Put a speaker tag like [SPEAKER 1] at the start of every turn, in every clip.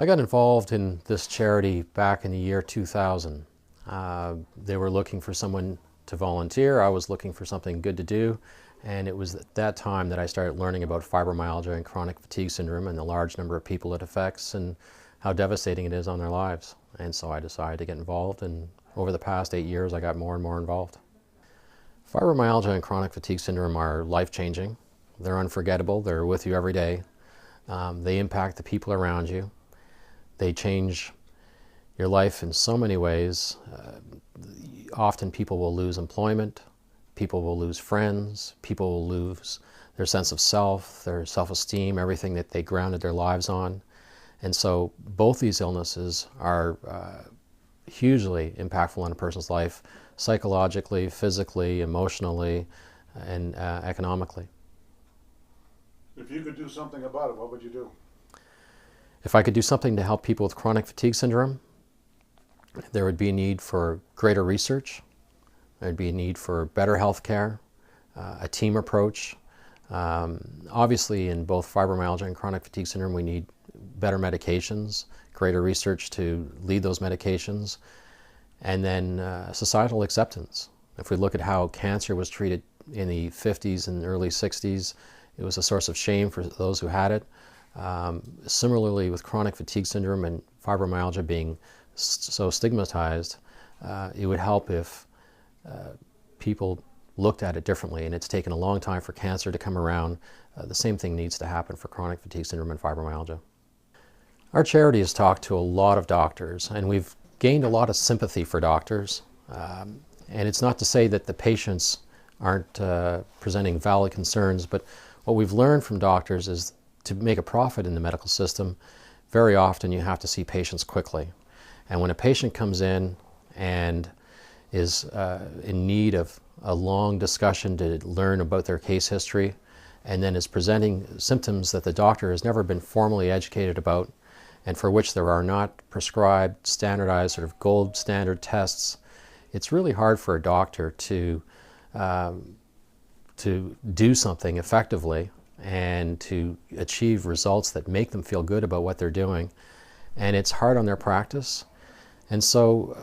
[SPEAKER 1] I got involved in this charity back in the year 2000. They were looking for someone to volunteer. I was looking for something good to do. And it was at that time that I started learning about fibromyalgia and chronic fatigue syndrome and the large number of people it affects and how devastating it is on their lives. And so I decided to get involved, and over the past 8 years I got more and more involved. Fibromyalgia and chronic fatigue syndrome are life-changing. They're unforgettable. They're with you every day. They impact the people around you. They change your life in so many ways. Often people will lose employment. People will lose friends. People will lose their sense of self, their self-esteem, everything that they grounded their lives on. And so both these illnesses are hugely impactful on a person's life, psychologically, physically, emotionally, and economically.
[SPEAKER 2] If you could do something about it, what would you do?
[SPEAKER 1] If I could do something to help people with chronic fatigue syndrome, there would be a need for greater research. There'd be a need for better health care, a team approach. Obviously, in both fibromyalgia and chronic fatigue syndrome, we need better medications, greater research to lead those medications, and then societal acceptance. If we look at how cancer was treated in the 50s and early 60s, it was a source of shame for those who had it. Similarly, with chronic fatigue syndrome and fibromyalgia being so stigmatized, it would help if people looked at it differently, and it's taken a long time for cancer to come around. The same thing needs to happen for chronic fatigue syndrome and fibromyalgia. Our charity has talked to a lot of doctors, and we've gained a lot of sympathy for doctors. And it's not to say that the patients aren't presenting valid concerns, but what we've learned from doctors is to make a profit in the medical system, very often you have to see patients quickly. And when a patient comes in and is in need of a long discussion to learn about their case history, and then is presenting symptoms that the doctor has never been formally educated about, and for which there are not prescribed, standardized, sort of gold standard tests, it's really hard for a doctor to do something effectively and to achieve results that make them feel good about what they're doing. And it's hard on their practice. And so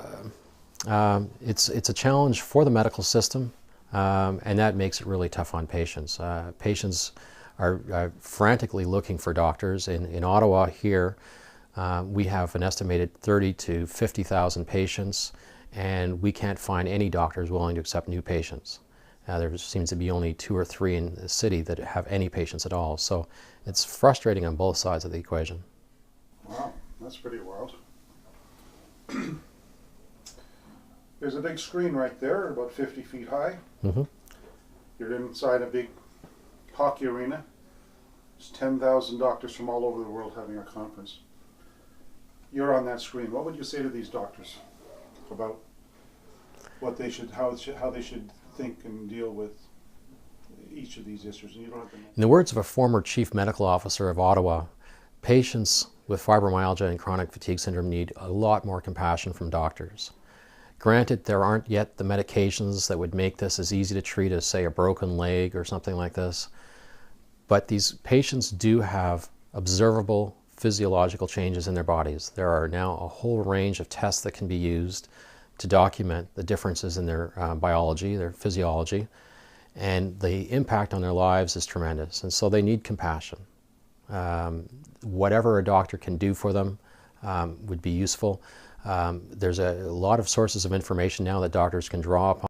[SPEAKER 1] it's a challenge for the medical system, and that makes it really tough on patients. Patients are frantically looking for doctors. In Ottawa here, we have an estimated 30 to 50,000 patients, and we can't find any doctors willing to accept new patients. There seems to be only 2 or 3 in the city that have any patients at all. So it's frustrating on both sides of the equation.
[SPEAKER 2] Wow, that's pretty wild. There's a big screen right there, about 50 feet high.
[SPEAKER 1] Mm-hmm.
[SPEAKER 2] You're inside a big hockey arena. There's 10,000 doctors from all over the world having a conference. You're on that screen. What would you say to these doctors about what they should, how they should think and deal with each of these issues? And you don't have to know.
[SPEAKER 1] In the words of a former chief medical officer of Ottawa, patients with fibromyalgia and chronic fatigue syndrome need a lot more compassion from doctors. Granted, there aren't yet the medications that would make this as easy to treat as, say, a broken leg or something like this, but these patients do have observable physiological changes in their bodies. There are now a whole range of tests that can be used to document the differences in their biology, their physiology, and the impact on their lives is tremendous, and so they need compassion. Whatever a doctor can do for them would be useful. There's a lot of sources of information now that doctors can draw upon.